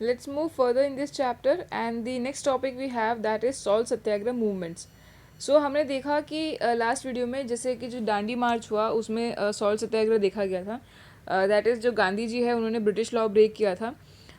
Let's move further in this chapter and the next topic we have that is salt Satyagraha movements. सो हमने देखा कि last video में जैसे कि जो दांडी मार्च हुआ उसमें सॉल्ट सत्याग्रह देखा गया था, दैट इज़ जो गांधी जी है उन्होंने ब्रिटिश लॉ ब्रेक किया था.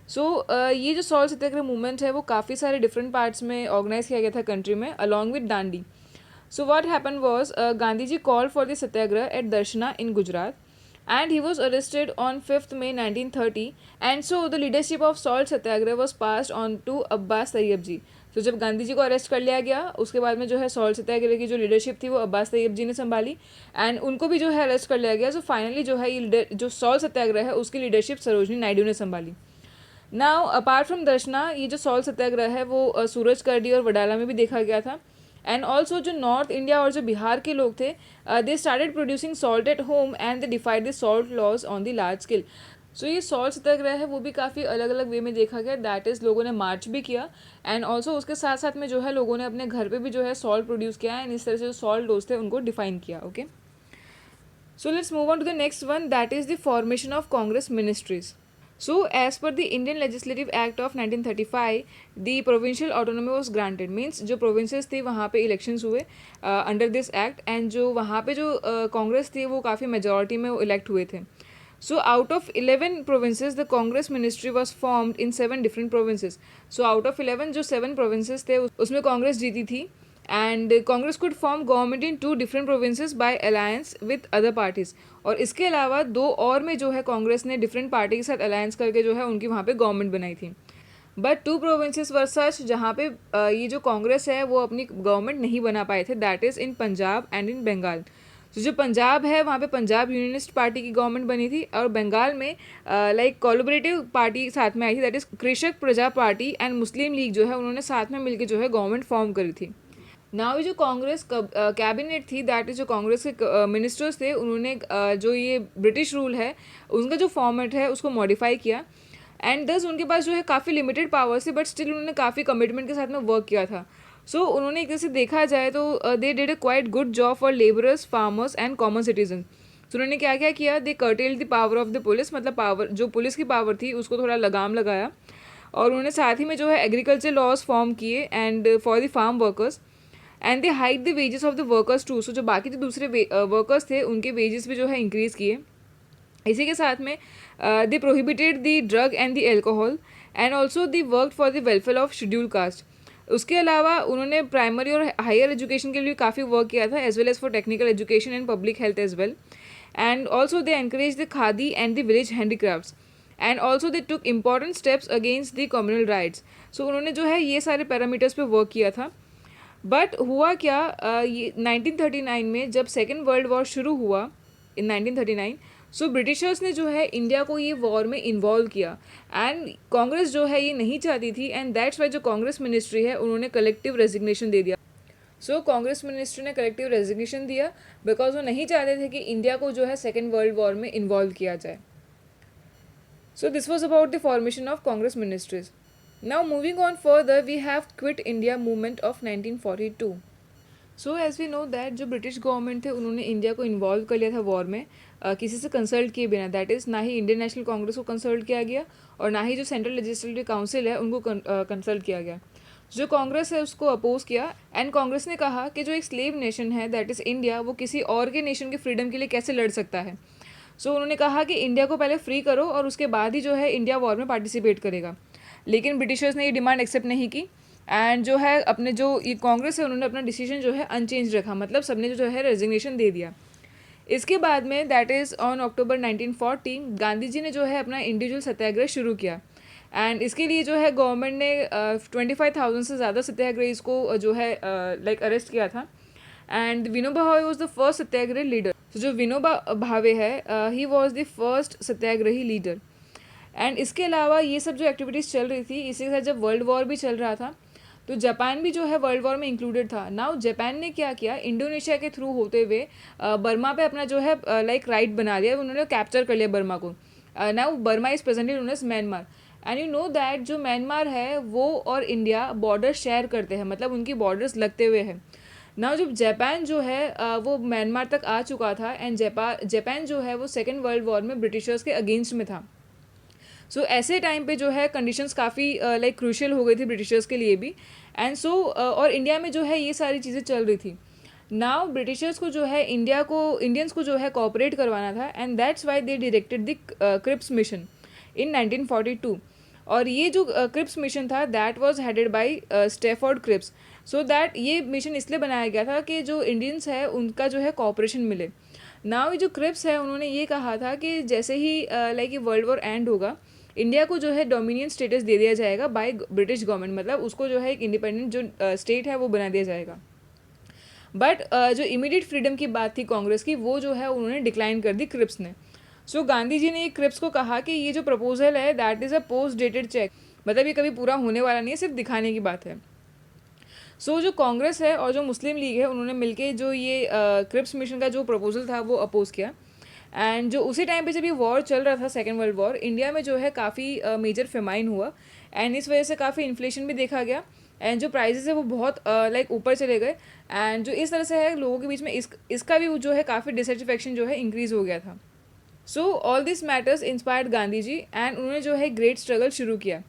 सो ये जो सॉल्ट सत्याग्रह मूवमेंट है वो काफ़ी सारे डिफरेंट पार्ट्स में ऑर्गेनाइज किया गया था कंट्री में along with Dandi. So what happen was Gandhi ji call for the satyagraha at Darshana in Gujarat and he was arrested on 5th May 1930 and so the leadership of salt satyagrah was passed on to Abbas Tayyab ji. तो जब गांधी जी को arrest कर लिया गया उसके बाद में जो है सॉल्ट सत्याग्रह की जो लीडरशिप थी वो अब्बास तैयब जी ने संभाली एंड उनको भी जो है अरेस्ट कर लिया गया. सो फाइनली जो है ये जो सॉल्ट सत्याग्रह है उसकी लीडरशिप सरोजनी नायडू ने संभाली. नाउ अपार्ट फ्रॉम दर्शना ये जो सॉल्ट सत्याग्रह है वो सूरजकर्डी और वडाला में भी देखा गया था. एंड ऑल्सो जो नॉर्थ इंडिया और जो बिहार के लोग थे they started producing salt at home and they defied the salt laws on the large scale. So ये सॉल्ट सत्याग्रह है वो भी काफ़ी अलग अलग वे में देखा गया. दैट इज़ लोगों ने मार्च भी किया एंड ऑल्सो उसके साथ साथ में जो है लोगों ने अपने घर पे भी जो है सॉल्ट प्रोड्यूस किया एंड इस तरह से जो सॉल्ट लॉज थे उनको डिफाइन किया. Okay, so let's move on to the next one that is the formation of Congress ministries. So, as per the Indian Legislative Act of 1935, the provincial autonomy was granted. Means जो provinces थे वहाँ पे elections हुए under this act and जो वहाँ पे जो कांग्रेस थी वो काफ़ी majority में वो elect हुए थे. So out of 11 provinces, the Congress ministry was formed in 7 different provinces. So out of 11 जो 7 provinces थे उसमें कांग्रेस जीती थी and Congress could form government in 2 different provinces by alliance with other parties. और इसके अलावा 2 और में जो है कांग्रेस ने डिफरेंट पार्टी के साथ अलायंस करके जो है उनकी वहाँ पे गवर्नमेंट बनाई थी. बट 2 प्रोविंसेस वर सच जहाँ पे ये जो कांग्रेस है वो अपनी गवर्नमेंट नहीं बना पाए थे. That is in Punjab and in Bengal. तो जो पंजाब है वहाँ पे पंजाब यूनियनिस्ट पार्टी की गवर्नमेंट बनी थी और बंगाल में लाइक कोलैबोरेटिव पार्टी साथ में आई थी. दैट इज़ कृषक प्रजा पार्टी एंड मुस्लिम लीग जो है उन्होंने साथ में मिलकर जो है गवर्नमेंट फॉर्म करी थी. नाउ जो कांग्रेस कैबिनेट थी दैट इज़ जो कांग्रेस के मिनिस्टर्स थे उन्होंने जो ये ब्रिटिश रूल है उनका जो फॉर्मेट है उसको मॉडिफाई किया एंड दस उनके पास जो है काफ़ी लिमिटेड पावर्स थे बट स्टिल उन्होंने काफ़ी कमिटमेंट के साथ में वर्क किया था. सो उन्होंने एक तरह से देखा जाए तो they did a quite good job for labourers farmers and common citizen. तो उन्होंने क्या क्या किया, they curtail the power of the police, मतलब पावर जो पुलिस की पावर थी उसको थोड़ा लगाम लगाया. और उन्होंने साथ ही में जो है एग्रीकल्चर लॉज फॉर्म किए and for the farm workers and they hike the wages of the workers too. So जो बाकी जो दूसरे वर्कर्स थे उनके वेजेस भी जो है इंक्रीज़ किए. इसी के साथ में they prohibited the drug and the alcohol and also the work for the welfare of schedule caste. उसके अलावा उन्होंने प्राइमरी और हायर एजुकेशन के लिए काफ़ी वर्क किया था as well as for technical education and public health as well. And also they encourage the khadi and the village handicrafts and also they took important steps against the communal riots. So उन्होंने जो है ये सारे parameters पे work किया था. But हुआ क्या, ये 1939 में जब सेकेंड वर्ल्ड वॉर शुरू हुआ इन 1939, सो ब्रिटिशर्स ने जो है इंडिया को ये वॉर में इन्वॉल्व किया एंड कांग्रेस जो है ये नहीं चाहती थी एंड दैट्स वाई जो कांग्रेस मिनिस्ट्री है उन्होंने कलेक्टिव रेजिग्नेशन दे दिया. सो कांग्रेस मिनिस्ट्री ने कलेक्टिव रेजिग्नेशन दिया बिकॉज वो नहीं चाहते थे कि इंडिया को जो है सेकेंड वर्ल्ड वॉर में इन्वॉल्व किया जाए. सो this was about the formation of Congress ministries. Now moving on further, we have Quit India movement of 1942. So as we know that जो ब्रिटिश गवर्नमेंट थे उन्होंने इंडिया को इन्वॉल्व कर लिया था वॉर में किसी से कंसल्ट किए बिना. दैट इज़ ना ही इंडियन नेशनल कांग्रेस को कंसल्ट किया गया और ना ही जो सेंट्रल लेजिस्लेटिव काउंसिल है उनको कंसल्ट किया गया. जो कांग्रेस है उसको अपोज किया एंड कांग्रेस ने कहा कि जो एक स्लेव नेशन है दैट इज़ इंडिया वो किसी और के नेशन के फ्रीडम के लिए कैसे लड़ सकता है. सो उन्होंने कहा कि इंडिया को पहले फ्री करो और उसके बाद ही जो है इंडिया वॉर में पार्टिसिपेट करेगा. लेकिन ब्रिटिशर्स ने ये डिमांड एक्सेप्ट नहीं की एंड जो है अपने जो ये कांग्रेस है उन्होंने अपना डिसीजन जो है अनचेंज रखा, मतलब सबने जो है रेजिग्नेशन दे दिया. इसके बाद में that is on October 1940 Gandhi ji ने जो है अपना इंडिविजुअल सत्याग्रह शुरू किया एंड इसके लिए जो है गवर्नमेंट ने 25,000 से ज़्यादा सत्याग्रहीज को जो है लाइक अरेस्ट किया था. And Vinoba Bhave was the first Satyagraha leader. जो विनोबा भावे है he was the first Satyagrahi leader. And इसके अलावा ये सब जो एक्टिविटीज़ चल रही थी इसी के साथ जब वर्ल्ड वॉर भी चल रहा था तो जापान भी जो है वर्ल्ड वॉर में इंक्लूडेड था. नाउ जापान ने क्या किया, इंडोनेशिया के थ्रू होते हुए बर्मा पे अपना जो है लाइक राइट बना लिया, उन्होंने कैप्चर कर लिया बर्मा को. Now Burma is presently known as Myanmar and you know that जो म्यांमार है वो और इंडिया बॉर्डर शेयर करते हैं, मतलब उनकी बॉर्डर्स लगते हुए हैं. नाउ जब जापान जो है वो म्यांमार तक आ चुका था एंड जापान जो है वो सेकेंड वर्ल्ड वॉर में ब्रिटिशर्स के अगेंस्ट में था. सो ऐसे टाइम पे जो है कंडीशंस काफ़ी लाइक क्रूशियल हो गई थी ब्रिटिशर्स के लिए भी। एंड सो और इंडिया में जो है ये सारी चीज़ें चल रही थी। नाउ ब्रिटिशर्स को जो है इंडियंस को जो है कोऑपरेट करवाना था, and that's why they directed the Cripps mission in 1942। और ये जो क्रिप्स मिशन था that was headed by Stafford Cripps. So that ये मिशन इसलिए बनाया गया था कि जो इंडियंस है उनका जो है कोऑपरेशन मिले। नाउ ये जो क्रिप्स है उन्होंने ये कहा था कि जैसे ही लाइक ये वर्ल्ड वॉर एंड होगा, इंडिया को जो है डोमिनियन स्टेटस दे दिया जाएगा बाय ब्रिटिश गवर्नमेंट, मतलब उसको जो है एक इंडिपेंडेंट जो स्टेट है वो बना दिया जाएगा। बट जो इमीडिएट फ्रीडम की बात थी कांग्रेस की, वो जो है उन्होंने डिक्लाइन कर दी क्रिप्स ने। सो गांधी जी ने क्रिप्स को कहा कि ये जो प्रपोजल है that is a post dated cheque, मतलब ये कभी पूरा होने वाला नहीं है, सिर्फ दिखाने की बात है। सो जो कांग्रेस है और जो मुस्लिम लीग है उन्होंने मिलके जो ये क्रिप्स मिशन का जो प्रपोजल था वो अपोज किया। एंड जो उसी टाइम पे जब ये वॉर चल रहा था, सेकेंड वर्ल्ड वॉर, इंडिया में जो है काफ़ी मेजर फेमाइन हुआ, एंड इस वजह से काफ़ी इन्फ्लेशन भी देखा गया, एंड जो प्राइजेस है वो बहुत लाइक ऊपर चले गए। एंड जो इस तरह से है लोगों के बीच में इसका भी जो है काफ़ी डिससेटिस्फेक्शन जो है इंक्रीज़ हो गया था। So all this matters inspired Gandhi ji, and उन्होंने जो है ग्रेट स्ट्रगल शुरू किया।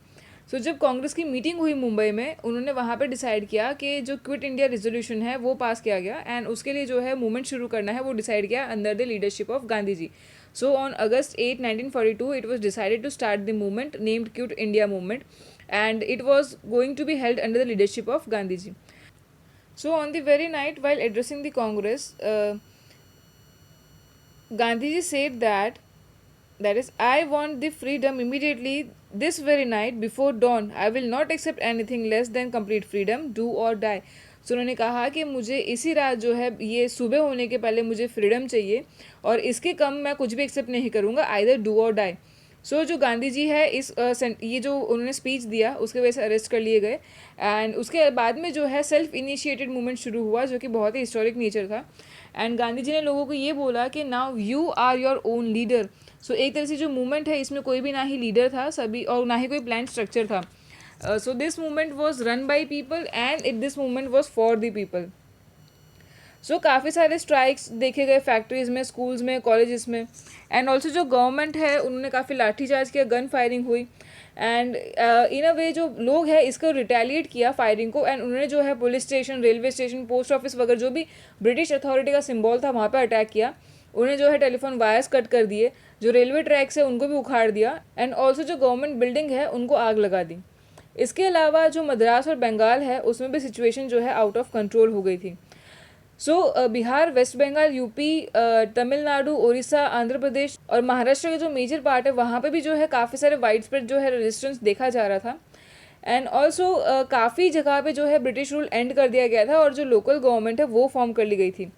सो जब कांग्रेस की मीटिंग हुई मुंबई में, उन्होंने वहाँ पे डिसाइड किया कि जो क्विट इंडिया रेजोल्यूशन है वो पास किया गया, एंड उसके लिए जो है मूवमेंट शुरू करना है वो डिसाइड किया under the leadership of Gandhi ji. So on August 8 1942 it was decided to start the movement named quit India movement, and it was going to be held under the leadership of Gandhi ji. So on the very night while addressing the Congress, Gandhiji said that is, I want the freedom immediately this very night before dawn. I will not accept anything less than complete freedom, do or die. So उन्होंने कहा कि मुझे इसी रात जो है ये सुबह होने के पहले मुझे फ्रीडम चाहिए, और इसके कम मैं कुछ भी एक्सेप्ट नहीं करूँगा, आइदर डू और डाई। सो जो गांधी जी है ये जो उन्होंने स्पीच दिया उसके वजह से अरेस्ट कर लिए गए, एंड उसके बाद में जो है सेल्फ इनिशिएटेड मूवमेंट शुरू हुआ जो कि बहुत ही हिस्टोरिक नेचर था। एंड गांधी जी ने लोगों को ये बोला कि now you are your own leader. So एक तरह से जो मूवमेंट है इसमें कोई भी ना ही लीडर था सभी, और ना ही कोई प्लान स्ट्रक्चर था। So this movement was run by people, and this movement was for the people. So काफ़ी सारे स्ट्राइक्स देखे गए फैक्ट्रीज़ में, स्कूल्स में, कॉलेजेस में, एंड ऑल्सो जो गवर्नमेंट है उन्होंने काफ़ी लाठीचार्ज किया, गन फायरिंग हुई, एंड इन अ वे जो लोग हैं इसको रिटेलिएट किया फायरिंग को, एंड उन्होंने जो है police station, railway station, post office वगैरह जो भी ब्रिटिश अथॉरिटी का सिंबल था वहाँ पर अटैक किया। उन्हें जो है टेलीफोन वायर्स कट कर दिए, जो रेलवे ट्रैक्स है उनको भी उखाड़ दिया, एंड ऑल्सो जो गवर्नमेंट बिल्डिंग है उनको आग लगा दी। इसके अलावा जो मद्रास और बंगाल है उसमें भी सिचुएशन जो है आउट ऑफ कंट्रोल हो गई थी। सो बिहार, वेस्ट बंगाल, यूपी, तमिलनाडु, उड़ीसा, आंध्र प्रदेश और महाराष्ट्र का जो मेजर पार्ट है वहाँ पे भी जो है काफ़ी सारे वाइड स्प्रेड जो है रेजिस्टेंस देखा जा रहा था, एंड ऑल्सो काफ़ी जगह पे जो है ब्रिटिश रूल एंड कर दिया गया था और जो लोकल गवर्नमेंट है वो फॉर्म कर ली गई थी।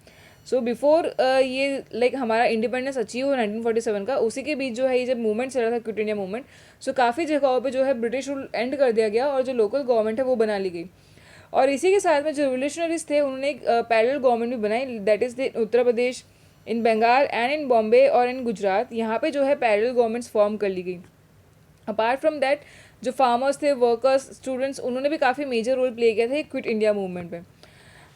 सो बिफोर ये लाइक हमारा इंडिपेंडेंस अचीव हो 1947 का, उसी के बीच जो है ये जब मूवमेंट चल रहा था क्विट इंडिया मूवमेंट, सो काफ़ी जगहों पे जो है ब्रिटिश रूल एंड कर दिया गया और जो लोकल गवर्नमेंट है वो बना ली गई। और इसी के साथ में जो रिवोल्यूशनरीज थे उन्होंने एक पैरेलल गवर्नमेंट भी बनाई, that is the Uttar Pradesh, in Bengal and in Bombay और इन गुजरात, यहाँ पे जो है पैरेलल गवर्नमेंट्स फॉर्म कर ली गई। अपार्ट फ्रॉम दैट जो फार्मर्स थे, वर्कर्स, स्टूडेंट्स, उन्होंने भी काफ़ी मेजर रोल प्ले किया था क्विट इंडिया मूवमेंट में।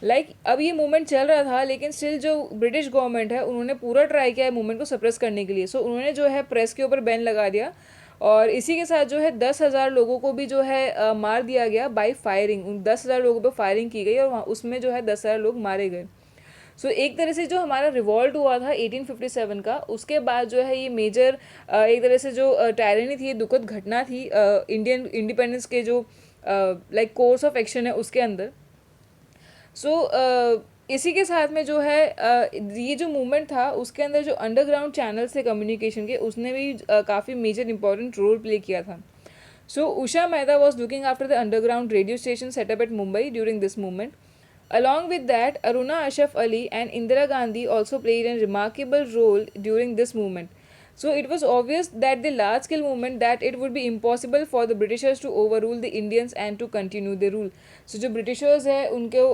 लाइक अब ये मूवमेंट चल रहा था लेकिन स्टिल जो ब्रिटिश गवर्नमेंट है उन्होंने पूरा ट्राई किया है मूवमेंट को सप्रेस करने के लिए। सो उन्होंने जो है प्रेस के ऊपर बैन लगा दिया, और इसी के साथ जो है 10,000 लोगों को भी जो है मार दिया गया बाय फायरिंग। उन 10,000 लोगों पर फायरिंग की गई और उसमें जो है 10,000 लोग मारे गए। सो एक तरह से जो हमारा रिवॉल्ट हुआ था 1857 का, उसके बाद जो है ये मेजर एक तरह से जो टायरनी थी, दुखद घटना थी इंडियन इंडिपेंडेंस के जो लाइक कोर्स ऑफ एक्शन है उसके अंदर। सो इसी के साथ में जो है ये जो मूवमेंट था उसके अंदर जो अंडरग्राउंड चैनल्स थे कम्युनिकेशन के, उसने भी काफ़ी मेजर इंपॉर्टेंट रोल प्ले किया था। So Usha Mehta was looking after the underground radio station setup at Mumbai during this movement. Along with that, Aruna Ashraf Ali and Indira Gandhi also played a remarkable role during this movement. So it was obvious that the large-scale movement that it would be impossible for the Britishers to overrule the Indians and to continue their rule. So जो Britishers है उनको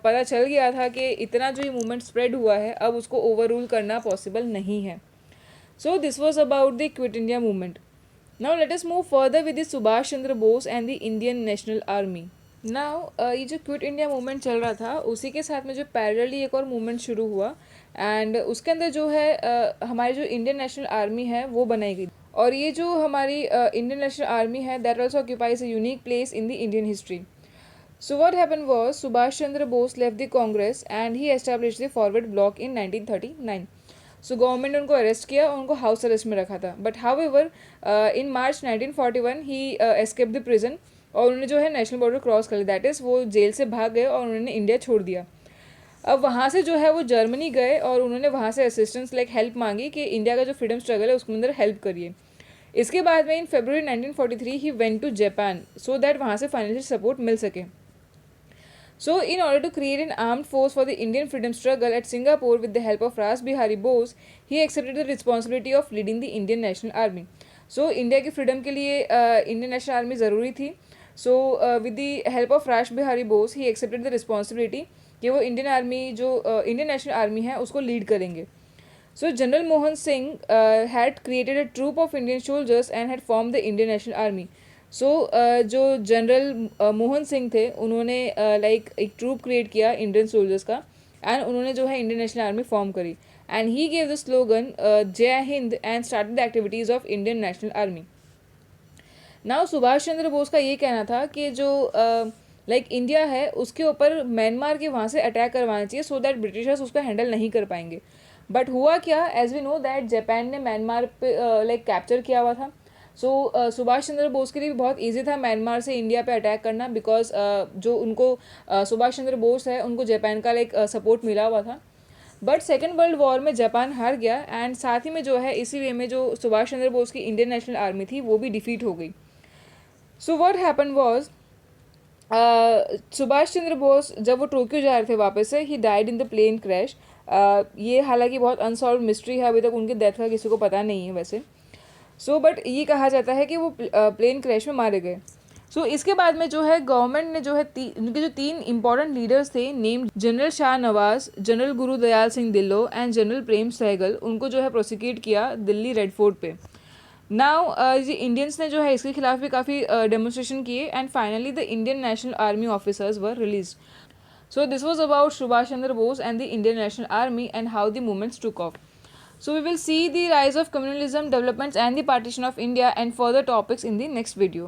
पता चल गया था कि इतना जो ये movement spread हुआ है अब उसको overrule करना possible नहीं है. So this was about the Quit India movement. Now let us move further with the Subhash Chandra Bose and the Indian National Army. Now ये जो क्विट इंडिया मूवमेंट चल रहा था उसी के साथ में जो पैरेलली एक और मूवमेंट शुरू हुआ, एंड उसके अंदर जो है हमारी जो इंडियन नेशनल आर्मी है वो बनाई गई। और ये जो हमारी इंडियन नेशनल आर्मी है that also occupies a unique place in the Indian history. So what happened was Subhash Chandra Bose left the Congress and he established the Forward Bloc in 1939. So government ने उनको arrest किया और उनको house arrest में रखा था. But however in March 1941 he escape the prison और उन्होंने जो है नेशनल बॉर्डर क्रॉस कर लिया. दैट इज़ वो जेल से भाग गए और उन्होंने इंडिया छोड़ दिया. अब वहाँ से जो है वो जर्मनी गए और उन्होंने वहाँ से असिस्टेंस लाइक हेल्प मांगी कि इंडिया का जो फ्रीडम स्ट्रगल है उसके अंदर हेल्प करिए. इसके बाद में in February 1943 he went to Japan so that वहाँ से फाइनेंशियल सपोर्ट मिल सके. So, in order to create an armed force for the Indian freedom struggle at Singapore with the help of Ras Bihari Bose, he accepted the responsibility of leading the Indian National Army. So, India की freedom के लिए Indian National Army ज़रूरी थी. So with the help of Rash Behari Bose he accepted the responsibility कि वो Indian army जो Indian National Army है उसको लीड करेंगे. So General Mohan Singh had created a troop of Indian soldiers and had formed the Indian National Army. सो जो general Mohan Singh थे उन्होंने like एक ट्रूप क्रिएट किया इंडियन सोल्जर्स का एंड उन्होंने जो है इंडियन नेशनल आर्मी फॉर्म करी and he gave the slogan Jai Hind and started the activities of Indian National Army. Now Subhash Chandra Bose का ये कहना था कि जो लाइक इंडिया है उसके ऊपर म्यांमार के वहाँ से अटैक करवाना चाहिए सो दैट ब्रिटिशर्स उसको हैंडल नहीं कर पाएंगे. बट हुआ क्या, as we know that Japan ने म्यांमार पे लाइक कैप्चर किया हुआ था. सो सुभाष चंद्र बोस के लिए भी बहुत ईजी था म्यांमार से इंडिया पे अटैक करना बिकॉज जो उनको सुभाष चंद्र बोस है उनको जापान का लाइक सपोर्ट मिला हुआ था. बट सेकेंड वर्ल्ड वॉर में जापान हार गया एंड साथ ही में जो है इसी वे में जो सुभाष चंद्र बोस की इंडियन नेशनल आर्मी थी वो भी डिफीट हो गई. So what happen was Subhash Chandra Bose जब वो टोक्यो जा रहे थे वापस से he died in the plane crash. ये हालांकि बहुत अनसॉल्व मिस्ट्री है, अभी तक उनकी डेथ का किसी को पता नहीं है वैसे. सो बट ये कहा जाता है कि वो प्लेन क्रैश में मारे गए. सो इसके बाद में जो है गवर्नमेंट ने जो है उनके जो 3 इंपॉर्टेंट लीडर्स थे named general Shah Nawaz, general Gurdial Singh Dhillon and general Prem Sahgal, उनको जो है प्रोसिक्यूट किया दिल्ली रेड फोर्ट पे. नाउ ये इंडियंस ने जो है इसके खिलाफ भी काफ़ी डेमोन्स्ट्रेशन किए and finally the Indian National Army officers were release. So this was about Subhash Chandra Bose and the Indian National Army and how the movements took off. So we will see the rise of communalism, developments and the partition of India and further topics in the next video.